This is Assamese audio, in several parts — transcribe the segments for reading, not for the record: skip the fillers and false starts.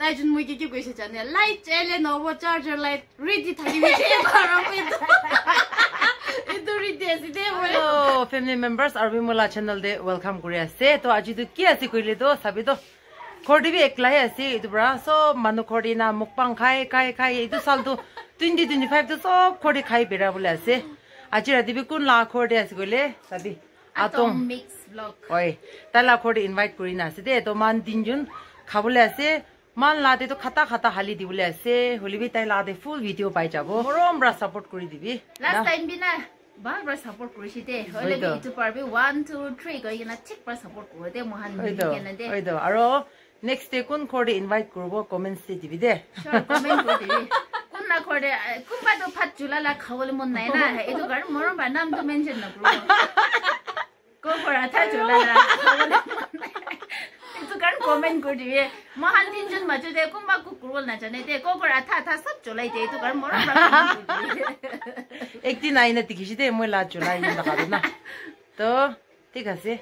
তাই জন্য মুই কি কইছে জানে লাইট চাইলে নব চার্জার লাইট রেডি থাকিবি গরম itu ready আছে দে বলো family members আর বিমলা চ্যানেল দে ওয়েলকাম করে আছে তো আজি তো কি আছে কইলে তো সাবি তো খড়ি বি একলাই আছে itu bra so manu khori na mukbang khai itu sal to 2025 to সব খড়ি খাই বেরা বলে আছে আজি রাতি বি কোন লা খড়ি আছে কইলে সাবি atom mix vlog ওই তালা খড়ি ইনভাইট করি না আছে দে তো মান তিনজন খাবলে আছে মান লাদে তো খাতা হালি দিবলে আছে হলিবি তাই লাদে ফুল ভিডিও পাই যাব মরমরা সাপোর্ট করি দিবি লাস্ট টাইম বিনা বারবার সাপোর্ট করিছি দে হলে ইউটিউব পারবে 1 2 3 কই না ঠিক পার সাপোর্ট করে দে মহান বিকেন দে ওই তো আর নেক্সট ডে কোন খড়ি ইনভাইট করব কমেন্টস দি দিবি দে শিওর কমেন্ট করে দিবি কোন না খড়ে কোন বা তো ফাট চুলালা খাওলে মন নাই না এটো কার মরম বা নাম তো মেনশন না করব কো paratha চুলালা itu kan komen ko diye mahan tinjon majo de kumba kukurol na jane de ko kora tha sab cholai de itu kan mora ekdin aina tikhishi de moi la cholai na ka na to ঠিক আছে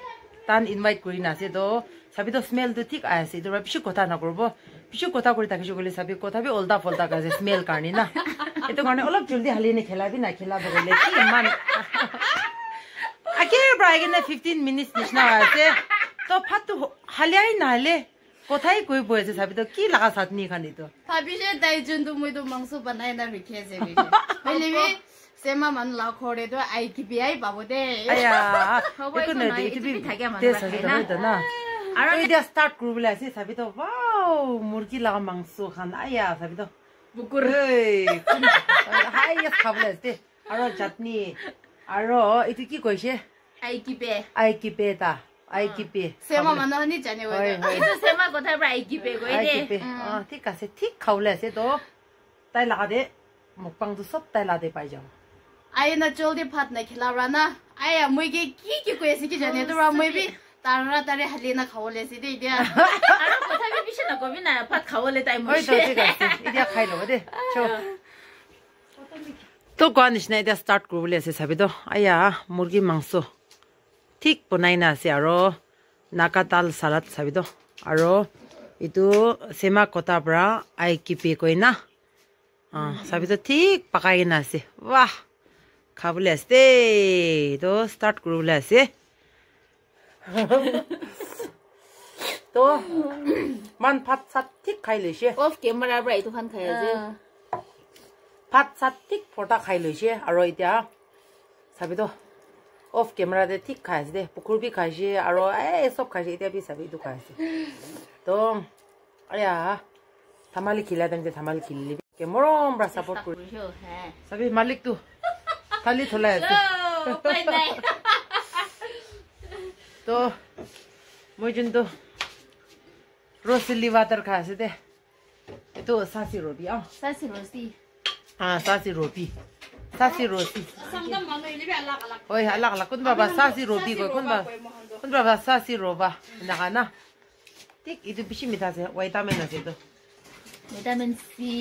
tan invite kori na ase to sabi to smell to thik ase to bishi kotha na korbo bishi kotha kori takisho gole sabi kotha bi olda folda ka je smell karni na eto karne olop joldi hali ne khela bi na khela bole ki man ake bra na 15 minutes nishna ase তো ফাতু হালিয়াই নালে কোথায় কই বইছে সাবি তো কি লাগা সাতনি খানি তো ভাবিছে তাই জন্তু মই তো মাংস বানাই না রেখেছে বিছে বলিবি সেমা মান লা খড়ে তো আই কি বিআই পাবো দে আয়া একো না ইতিবি থাকে মান লাগে না আর এটা স্টার্ট করবলে আছে সাবি তো ওয়াও মুরগি লাগা মাংস খান আয়া সাবি তো বুকুর এই হাই খাবলে আছে আর চাটনি আর ইতি কি কইছে আই কি পে তা আইকিপে সেমা মাননি জানে ওই এটা সেমা কথা প্রায় আইকিপে কই দে ঠিক আছে ঠিক খাওলে আছে তো তাই লাদে মুকপাং তো সব তাই লাদে পাই যাও আই না জলদি ভাত না খেলারা না আয়া মই কি কইছে কি জানে তো মই বি তারা তারে হালি না খাওলে আছে দে ইদিয়া আর কথা বি বিশ না কবি না ভাত খাওলে তাই মই ঠিক আছে ইদিয়া খাই লব দে চো তো কোয়ানিশ না ইদিয়া স্টার্ট করবলে আছে সাবি তো আয়া মুরগি মাংস ঠিক বনাই না আছে আৰু নাকাতাল সালাদ সাবি তো আৰু ইটো সেমা কটা পৰা আই কিপে কই না সাবি তো ঠিক পাকাই না আছে বাহ খাবলে আছে তো স্টার্ট করবলে আছে তো মান ভাত সাত ঠিক খাই লৈছে অফ ক্যামেরা পৰা ইটো খান খাই আছে ভাত সাত ঠিক ফটা খাই লৈছে আৰু এতিয়া সাবি তো off camera de ঠিক খাইছে দে পুকুৰ বি খাইছে আৰু সব খাইছে এতিয়া বি সাবি দু খাইছে তো আয়া থামালি খিলা দেন থামালি খিলি কে মরম রা সাপোর্ট করিছো হ্যাঁ সাবি মালিক তু খালি থলা আছে তো মই জন্তু রসলি ওয়াটার খাইছে দে এতো সাসি রোটি সাসি রোটি সাসি রোটি সাসি রোটি সংগম মানু ইলি আলাক আলাক ওই আলাক কোন বাবা সাসি রোটি কই কোন বাবা সাসি রোবা না না ঠিক ইটো বেশি মিঠা আছে ভিটামিন আছে তো ভিটামিন সি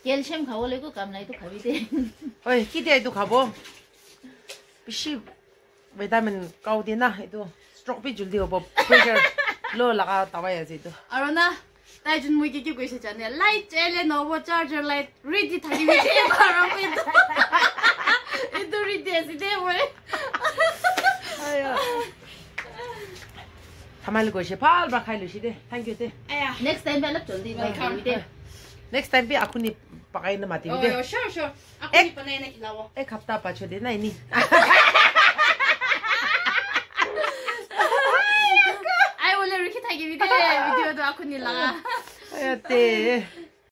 ক্যালসিয়াম খাবলে কো কাম নাই তো খাবি দে ওই কি দে তো খাবো বেশি ভিটামিন কাউ দি না ইটো স্ট্রোক বি জলদি হবো প্রেসার লো লাগা তাবাই আছে তো আর না তাই জন্য মুই কি কইছে জানে লাইট চাইলে নব চার্জার লাইট রেডি থাকিবি গরম itu ready আছে দে মই থামালি কইছে ভাল বা খাই লইছি দে থ্যাংক ইউ দে নেক্সট টাইম বেলা জলদি খাবি দে নেক্সট টাইম বি আকুনি পাকাই না মাতি দে sure আকুনি পানাই না খিলাও এক হপ্তাহ পাছো দে নাই নি আই ওলে রেখে থাকিবি দে ভিডিও তো আকুনি লাগা আয়াতে